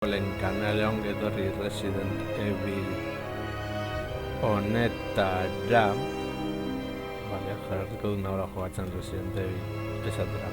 Olen kanalean etorri Resident Evil honetara. Vale, jarriko dut nahora jogatzen Resident Evil esatera.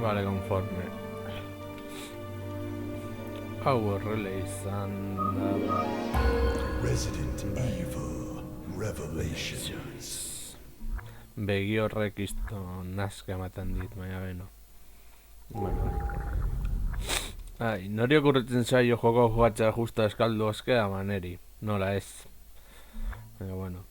Vale, conforme. Hau horrela izan da. Resident Evil Revelations. Begi horrek izto nazka ematen dit, baina beno. Bueno. Ai, nori okurritzen zaio joko jogatzea justa eskaldu oskea maneri. Nola ez. Baina bueno.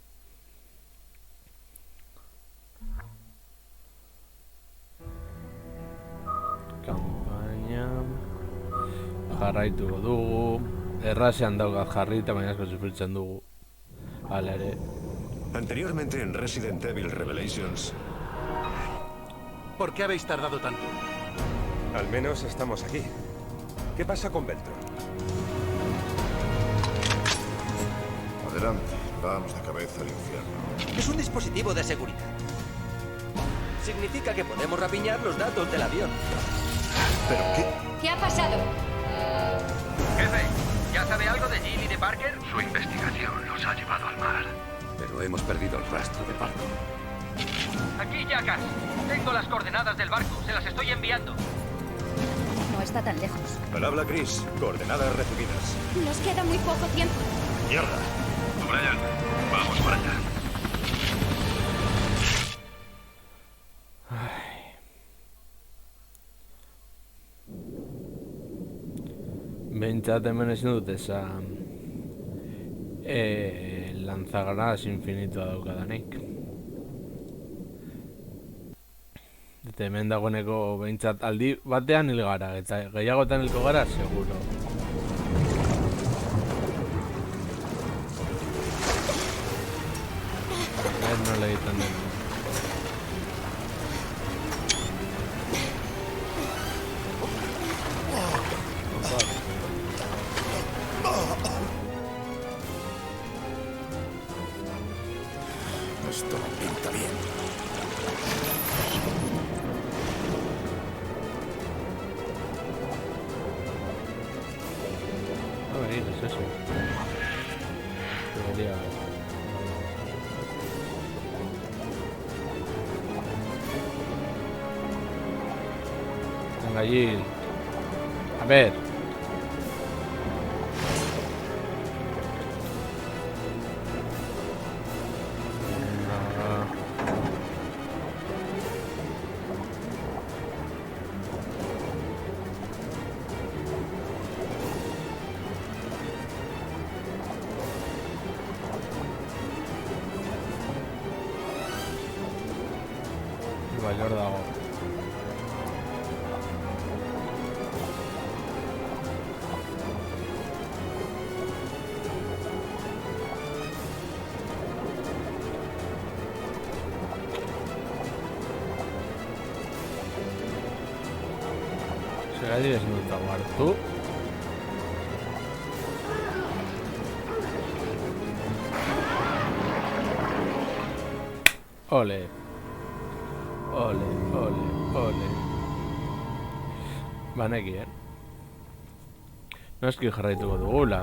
Kampaina jarraituko dugu. Errazean daukat jarrita, baina asko sufritzen dugu. Hala ere. Anteriormente en Resident Evil Revelations. ¿Por qué habéis tardado tanto? Al menos estamos aquí. ¿Qué pasa con Veltro? Adelante, vamos de cabeza al infierno. Es un dispositivo de seguridad. Significa que podemos rapiñar los datos del avión. ¿Pero qué? ¿Qué ha pasado? Jefe, ¿ya sabe algo de Jill y de Parker? Su investigación nos ha llevado al mar. Pero hemos perdido el rastro de barco. Aquí, Jackass. Tengo las coordenadas del barco. Se las estoy enviando. No está tan lejos. Al habla Chris. Coordenadas recibidas. Nos queda muy poco tiempo. ¡Mierda! Brian, vamos para allá. Behintzat hemen ezin dut esan lanzagranadas infinitoa daukadanik. Eta hemen dagoeneko behintzat aldi batean hil gara, eta gehiagotan hilko gara, seguro. Nola egiten den. Esto pinta bien. A ver, ¿qué es eso? Debería... Venga, allí. A ver. Bailor dago. Segatik ezin dut aguartu. Ole. Ole, ole, ole. Banekien. Noski jarraituko dugula.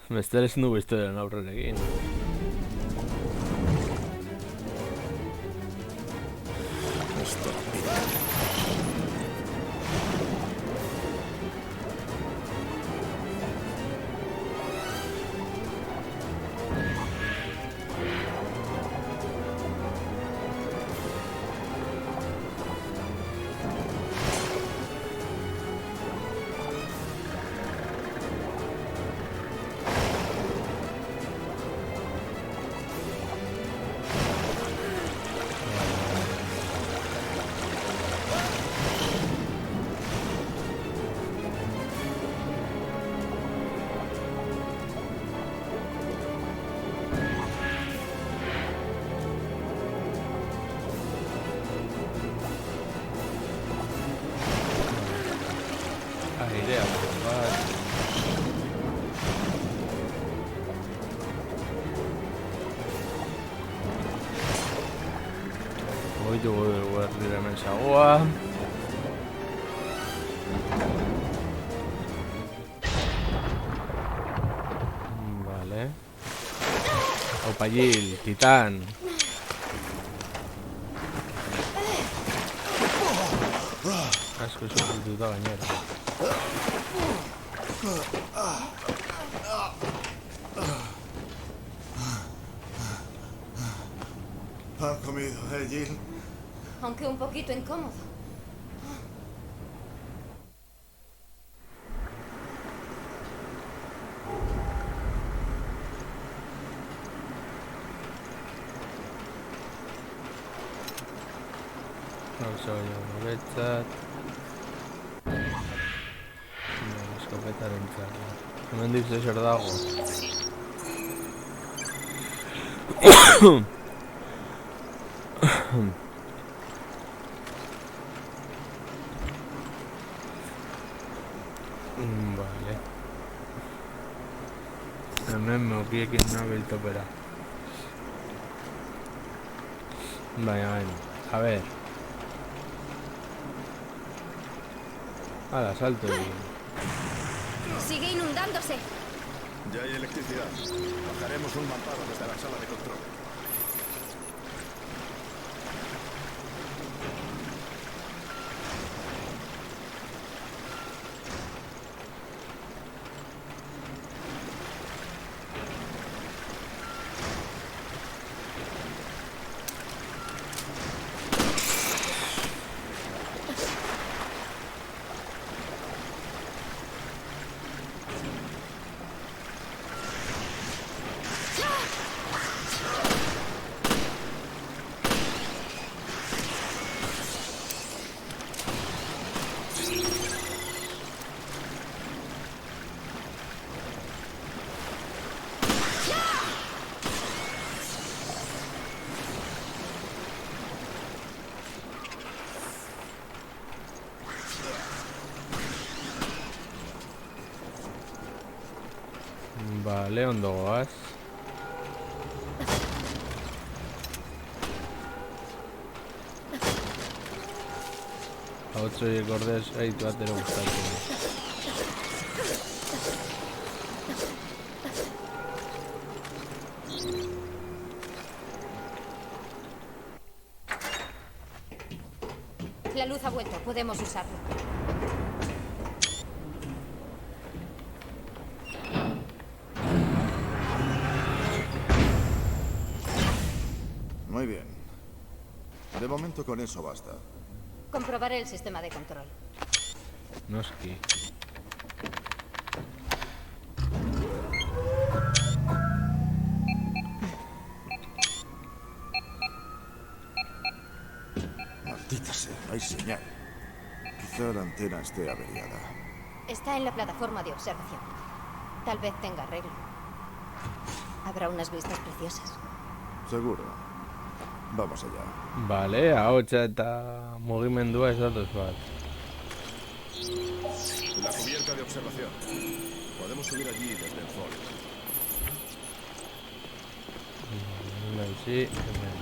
Bester ezin dugu historian aurrerekin. Esto pinta bien. Airea bat. Oitu herrira hemen zagoa. Vale. Opa Jill, titán. Asko sufrituta gainera. ¿Han comido, Jill? Aunque un poquito incómodo. Gauza gehiago betzat. Eskopetaren txarra. Hemen dizu zer dago. Vale. Hemen mokiekin nabil topera. Baina, a ver. Ala, salto y... Sigue inundándose. Ya hay electricidad. Bajaremos un mamparo desde la sala de control. Vale, ondo goaz. Ahotz horiek ordez, eitu atero gustatzen. La luz ha vuelto. Podemos usarlo. Muy bien. De momento con eso basta. Comprobaré el sistema de control. Noski. Maldita sea, hay señal. Quizá la antena esté averiada. Está en la plataforma de observación. Tal vez tenga arreglo. Habrá unas vistas preciosas. Seguro. Vamos allá. Vale, ahotsa eta mugimendua ez datoz bat. La cubierta de observación. Podemos subir allí desde el foro. Sí, hemen.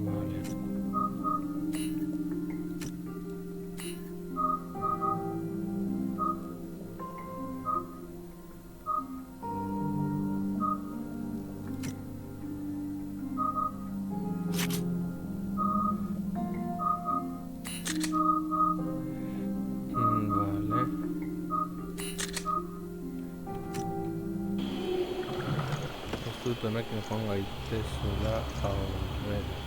Vale. Ez dut honekin joan gaitezela aurrera.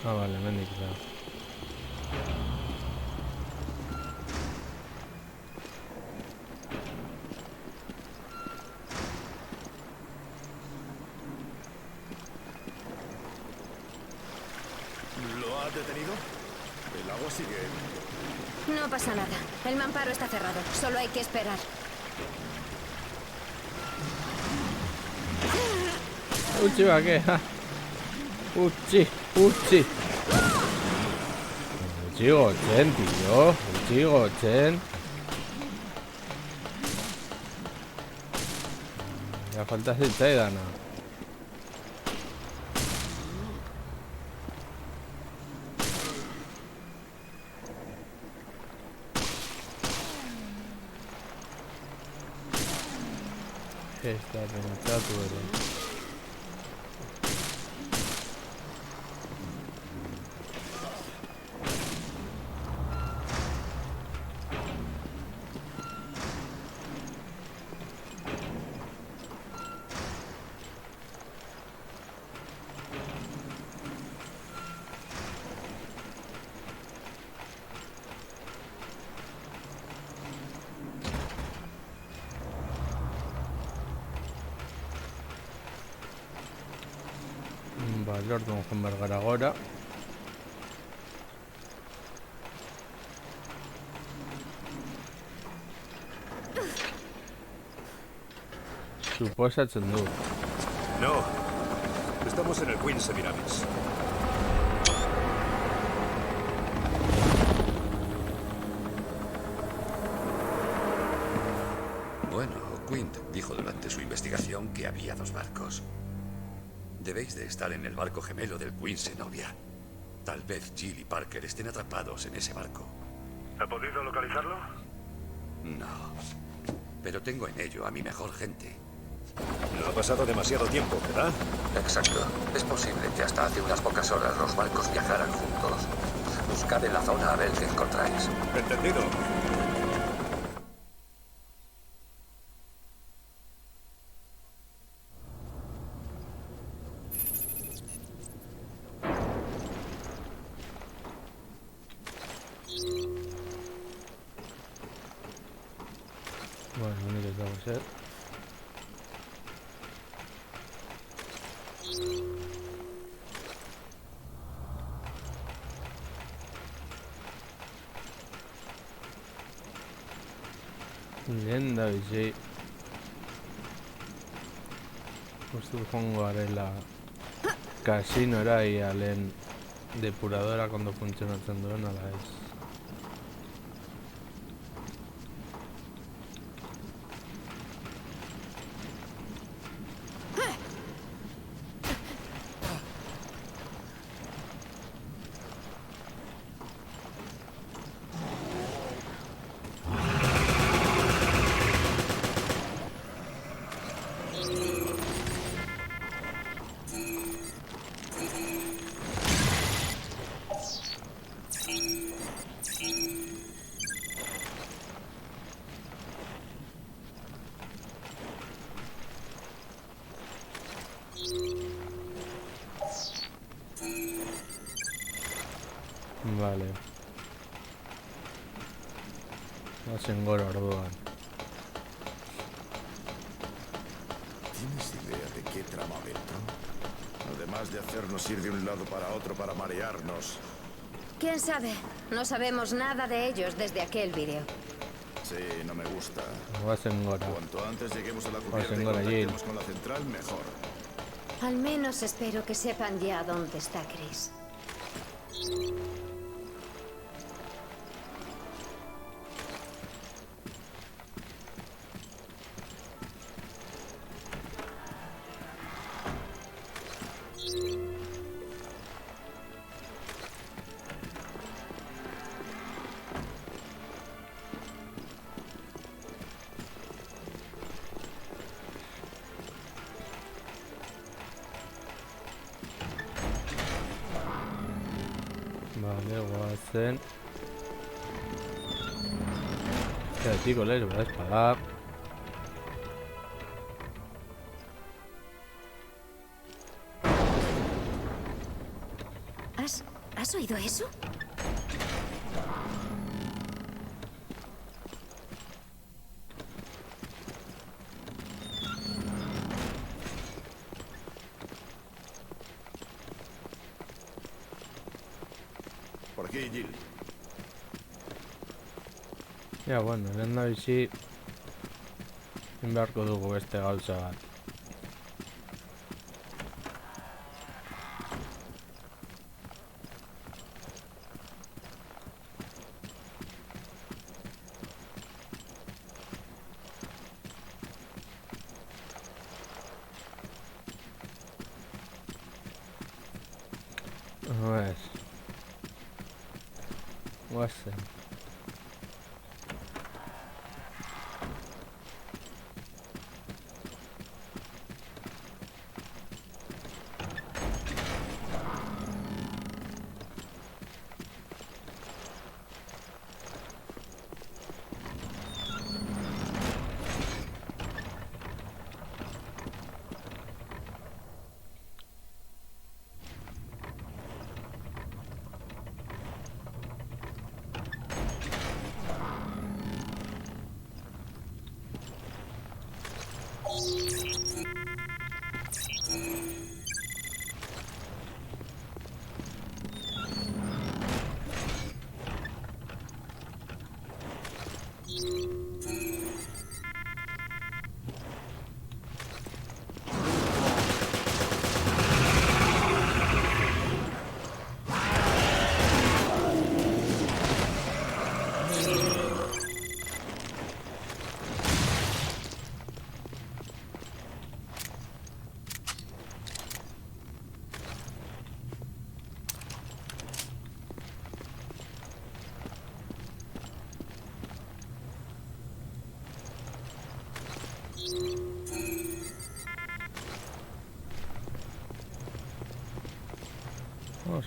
Ah, vale, hemendik da. ¿Lo has detenido? El agua sigue. No pasa nada. El mamparo está cerrado. Solo hay que esperar. Uchi va che. Uchi. Uchi Gochen, tío. Uchi Gochen. Ya falta Zidane. Esta pensatura. Valor de un hamburger agora. Suposatzen du. No. Estamos en el Queen Semiramis. Bueno, Quint dijo durante su investigación que había 2 barcos. Debéis de estar en el barco gemelo del Queen Zenobia. Tal vez Jill y Parker estén atrapados en ese barco. ¿Ha podido localizarlo? No. Pero tengo en ello a mi mejor gente. No ha pasado demasiado tiempo, ¿verdad? Exacto. Es posible que hasta hace unas pocas horas los barcos viajaran juntos. Buscad en la zona a ver qué encontráis. Entendido. Bueno, lo único que tengo que hacer. Lenda bizi. Uste joango garela kasinora ia lehen depuradora kondo funtzionatzen duen ala ez. Vale. Hacen gora orduan. ¿Tienes idea de qué trama Beltron? Además de hacernos ir de un lado para otro para marearnos. ¿Quién sabe? No sabemos nada de ellos desde aquel vídeo. Sí, no me gusta. Hacen gora. Cuanto antes lleguemos a la cubierta y Hacen gora Jill. contactemos con la central, mejor. Al menos espero que sepan ya dónde está Chris. Vale, guazen. Ya chicos, les voy a disparar. ¿Has oído eso? Jill. Ja, bueno, lehendabizi egin beharko dugu beste gauza bat. A ver. Guazen.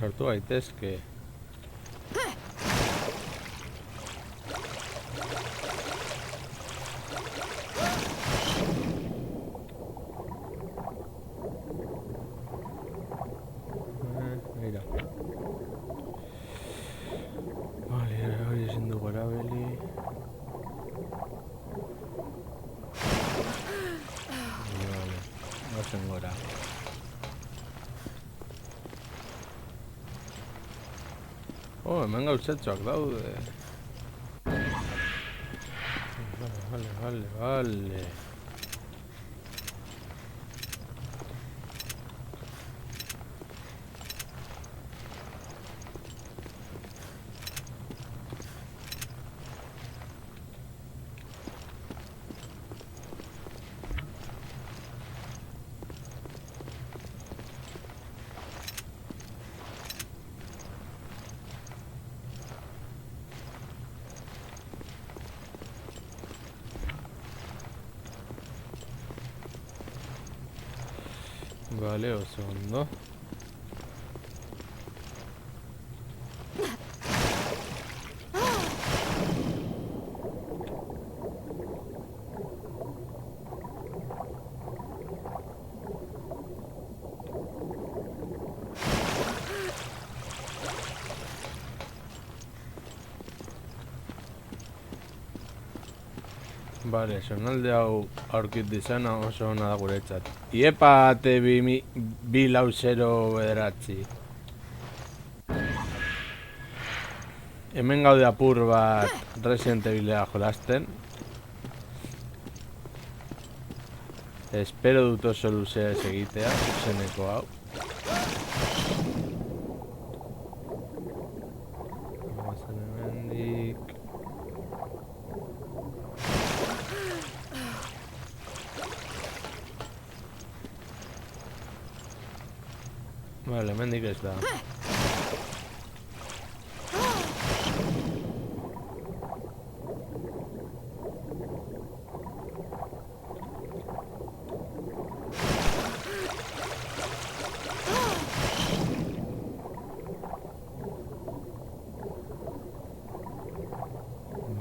Sartu gaitezke. Mira. Vale, hori ezin dugu erabili. Vale, goazen gora. Oh, hemen gauzatxoak daude. Vale. Vale, un segundo. Vale, sonalde hau aurkit izana oso ona da guretzat. Iepa ate 2409. Hemen gaude apur bat Resident Evilea jolasten. Espero dut oso luzea ez egitea, zuzeneko hau. Guazen hemendik. Vale, hemendik ez da.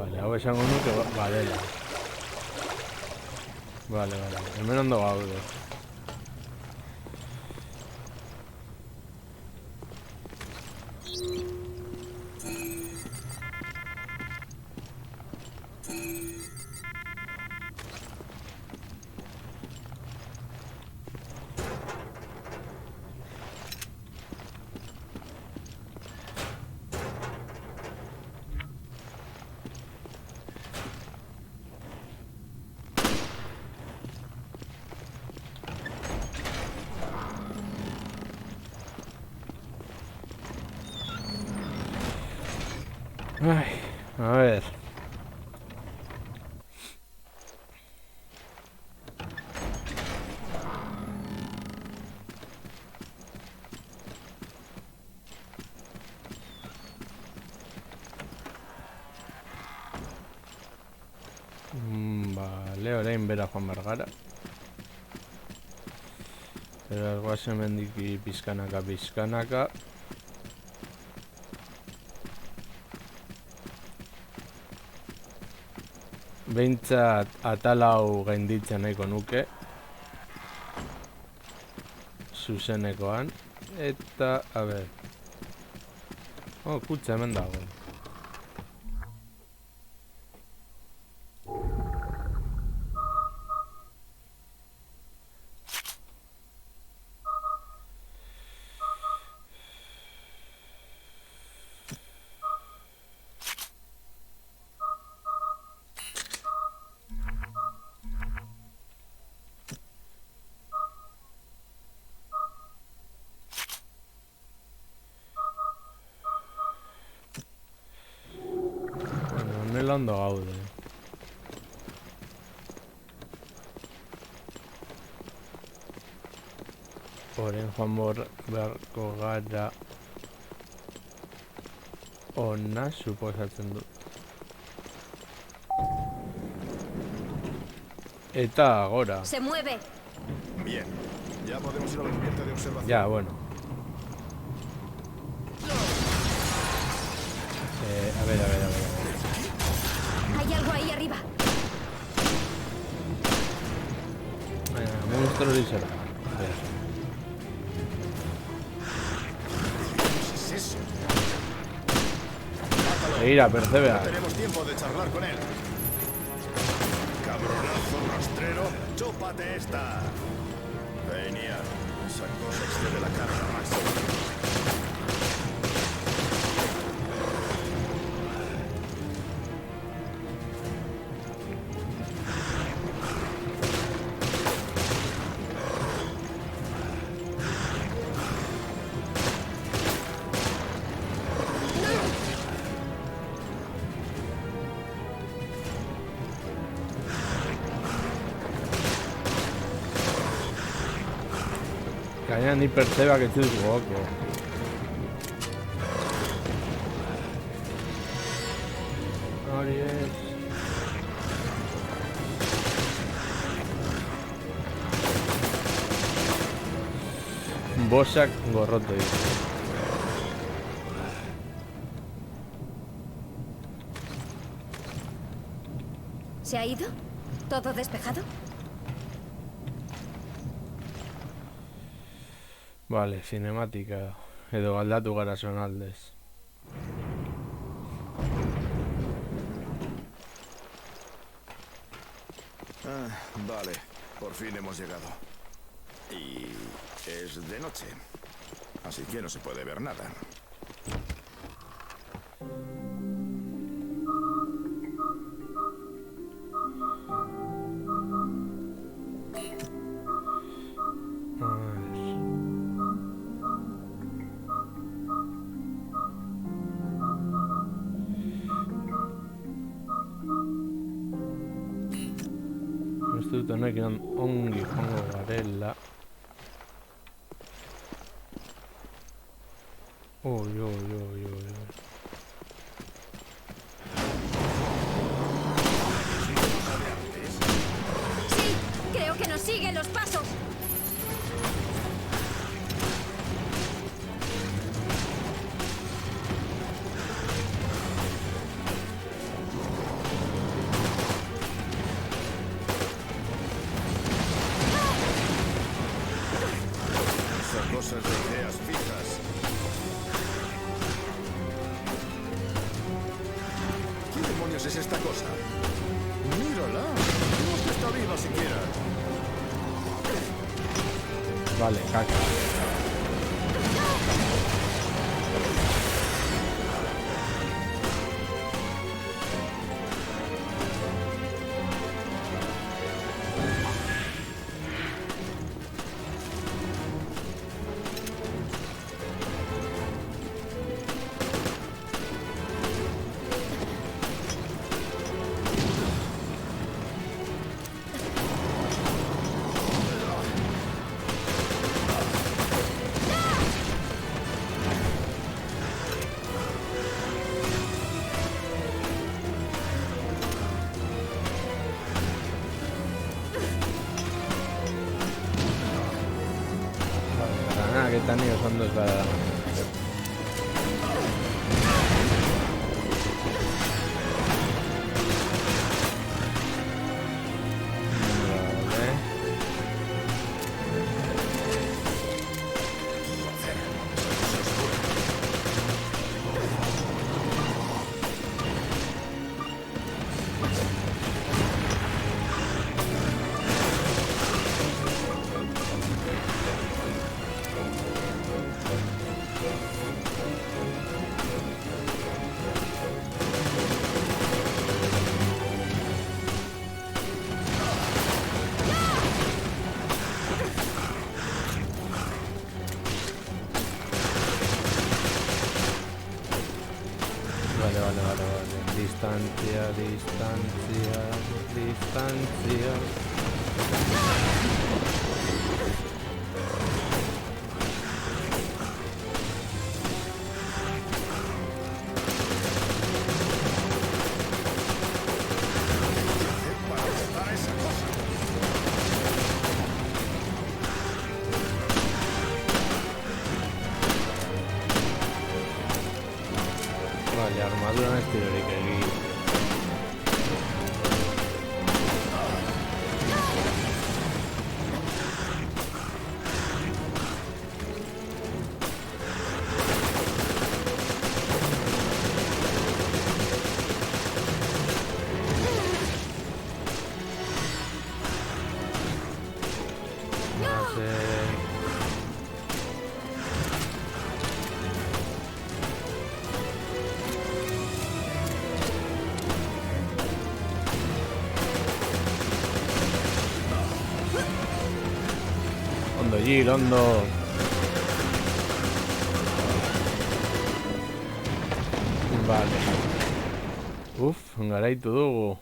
Vale, hau esango nuke badela. Vale, hemen ondo gaude. Ay, a ver. Vale, orain bera Juan Bergara. Pero guazen mendiki pizkanaka. Behintzat atal hau gainditzen nahiko nuke. Zuzenekoan. Eta, a ber. Oh, kutsa hemen dago. Honela ondo gaude. Orain joan beharko gara ona suposatzen dut. Eta agora. Se mueve. Bien. Ya podemos ir a la cubierta de observación. Ya, bueno. A ver. Hay algo ahí arriba. Monstro hori zera. ¿Qué es eso? Begira, percebea. No tenemos tiempo de charlar con él. Cabronazo rastrero, chúpate esta. Genial. Esa cosa excede la carga máxima. Gaina ni perceba que estoy loco. Hori ez. Bosak gorroto ditu. ¿Se ha ido? ¿Todo despejado? Vale, cinemática. Edo aldatu gara zonaldez. Vale, por fin hemos llegado. Y es de noche, así que no se puede ver nada. Uste dut honekin ongi joango garela. Sí, creo que nos sigue los pasos. Esas cosas de ideas fijas. ¿Qué demonios es esta cosa? Mírala. ¿Cómo es que está viva siquiera? Vale, caca. Titania oso ondo ez gara. Vale. Distancia. Vale, armadura estilorik egin. Ondo, Jill, ondo. Vale. Uf, garaitu dugu.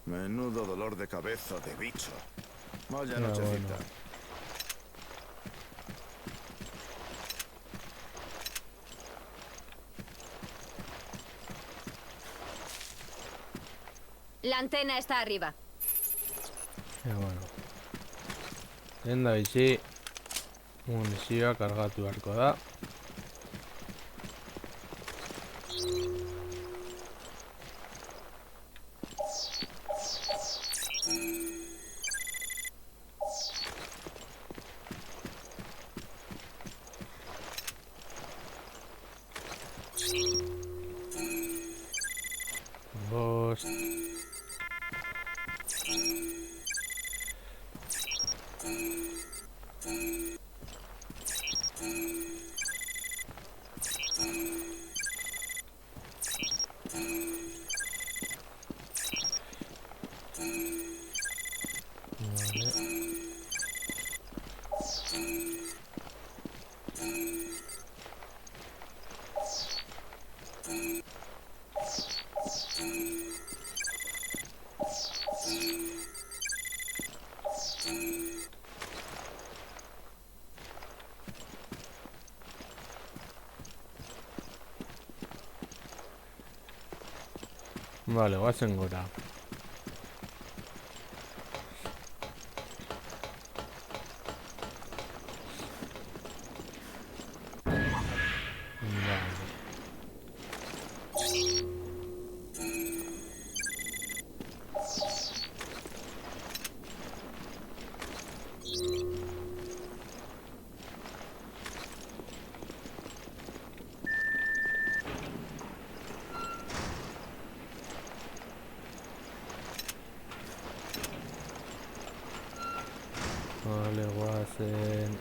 Menudo dolor de cabeza de bicho. Vaya Ya, nochecita. bueno. La antena está arriba. Bueno. Lenda bizi munizioa kargatu beharko da. Bost. Vale, goazen gora. Vale. Vale, guazen.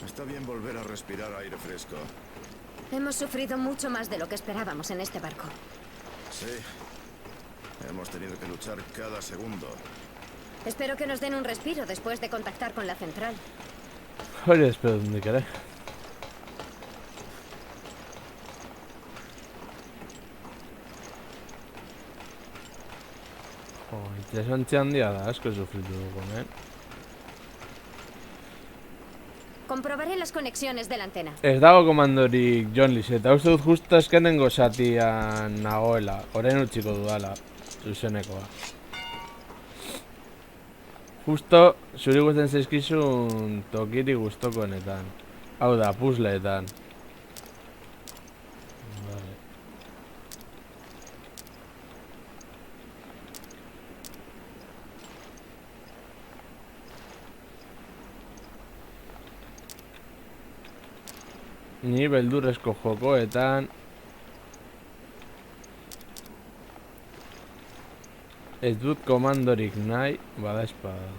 Está bien volver a respirar aire fresco. Hemos sufrido mucho más de lo que esperábamos en este barco. Sí. Hemos tenido que luchar cada segundo. Espero que nos den un respiro después de contactar con la central. Oye, espero donde querés. Interesantzia handia da, asko sufritu dugu, Comprobaré las conexiones de la antena. Ez dago komandorik John Lee, eta uste dut justo azkenengo zatian nagoela, orain utziko dudala, zuzenekoa. Justo zuri gusten zaizkizun tokiri gustokoenetan. Hau da, puzzleetan. Vale. Ni beldurrezko jokoetan ez dut komandorik nahi, bada espada.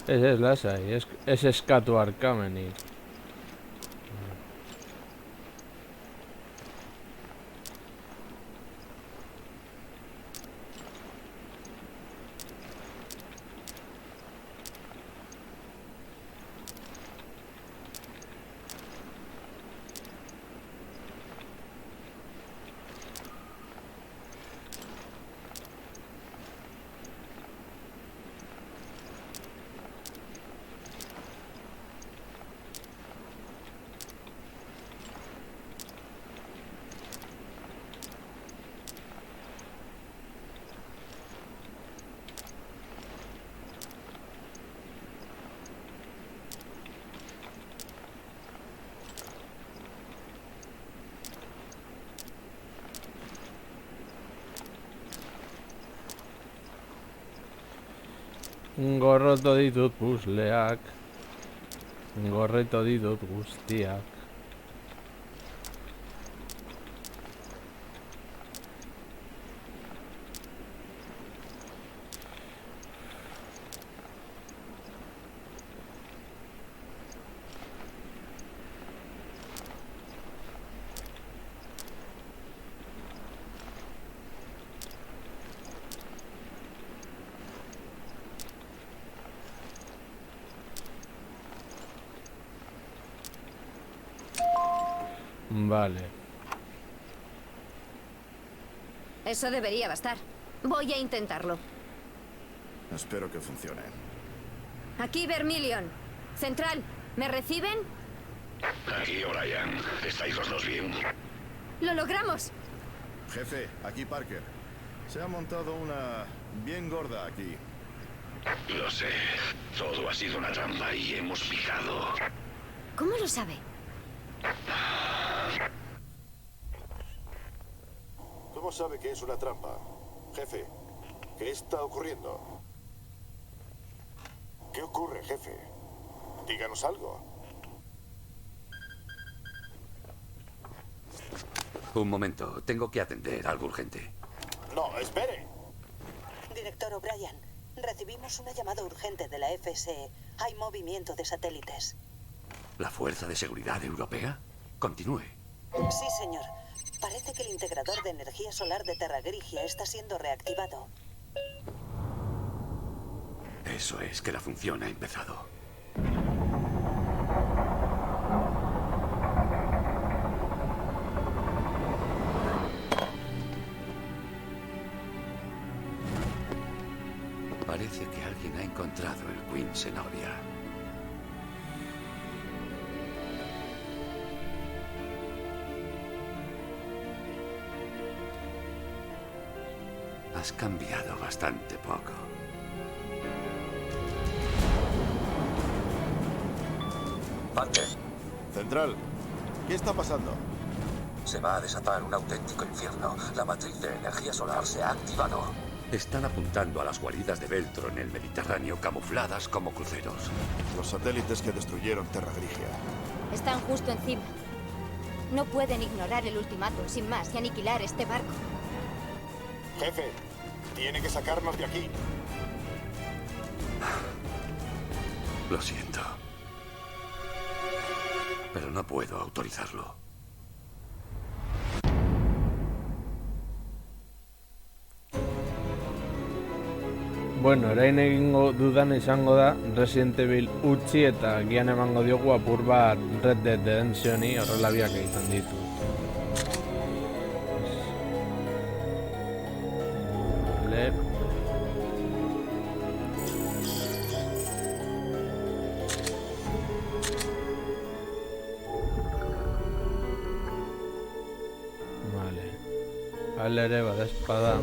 Ez lasai, ez eskatu arkamenik. Gorroto ditut puzzleak. Gorreto ditut guztiak. Vale. Eso debería bastar. Voy a intentarlo. Espero que funcione. Aquí Vermilion. Central, ¿me reciben? Aquí, O'Brien. ¿Estáis los dos bien? ¡Lo logramos! Jefe, aquí Parker. Se ha montado una bien gorda aquí. Lo sé. Todo ha sido una trampa y hemos picado. ¿Cómo lo sabe? ¿Cómo sabe que es una trampa? Jefe, ¿qué está ocurriendo? ¿Qué ocurre, jefe? Díganos algo. Un momento, tengo que atender algo urgente. No, espere. Director O'Brien, recibimos una llamada urgente de la FSE. Hay movimiento de satélites. ¿La Fuerza de Seguridad Europea? Continúe. Sí, señor. Parece que el integrador de energía solar de Terra Grigia está siendo reactivado. Eso es, que la función ha empezado. Parece que alguien ha encontrado el Queen Zenobia. Has cambiado bastante poco. Parker, Central, ¿qué está pasando? se va a desatar un auténtico infierno. La matriz de energía solar se ha activado. Están apuntando a las guaridas de Veltro en el Mediterráneo camufladas como cruceros. Los satélites que destruyeron Terra Grigia. Están justo encima. No pueden ignorar el ultimátum sin más y aniquilar este barco. Jefe, tiene que sacarnos de aquí. Lo siento. Pero no puedo autorizarlo. Bueno, orain egingo dudan izango da Resident Evil utzi eta gian emango diogu apur bat Red Dead Redemptioni horrela biak egiten ditu. Vale. Vale. Hala ere bada espada.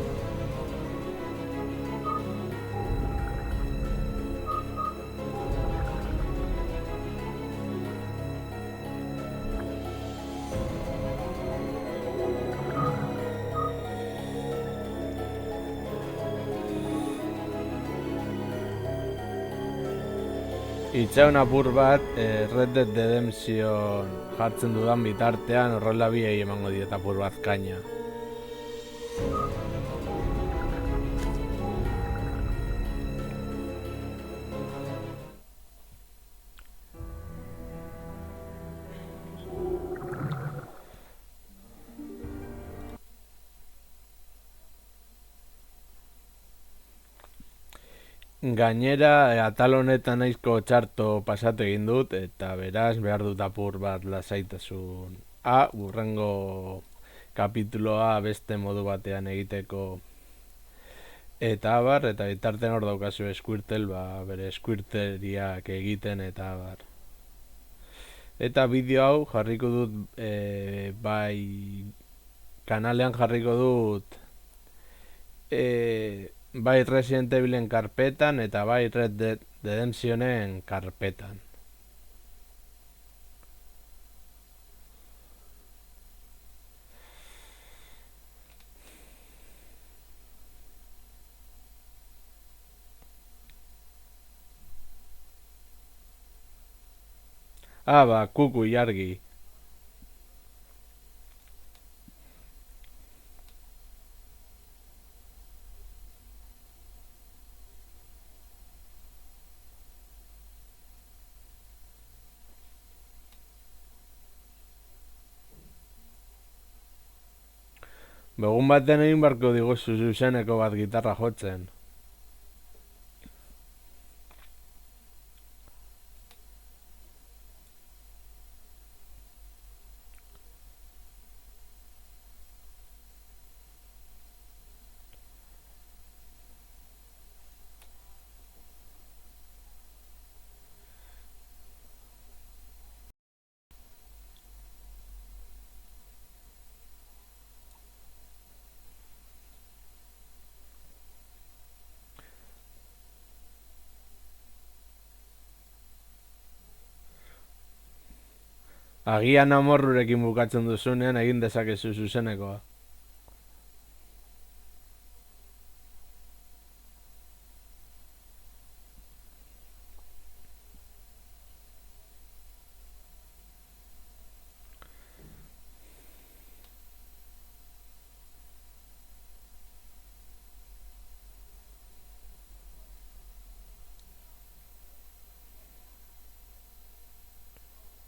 Itxaun apur bat Red Dead Redemption jartzen dudan bitartean horrela biei emango diet apur bat kaina. Gainera, atal honetan nahizko txarto pasatu egin dut, eta beraz behar dut apur bat lasaitasun. Urrengo kapituloa beste modu batean egiteko. Eta abar, eta bitartean hor daukazu Squirtle, bere Squirtleriak egiten, eta abar. Eta bideo hau jarriko dut, bai kanalean jarriko dut, bai Resident Evilen karpetan eta bai Red Dead Redemptionen karpetan. Kuku ilargi. Begun baten egin barko diguzu zuzeneko bat gitarra jotzen. Agian amorrurekin bukatzen duzunean egin dezakezu zuzenekoa.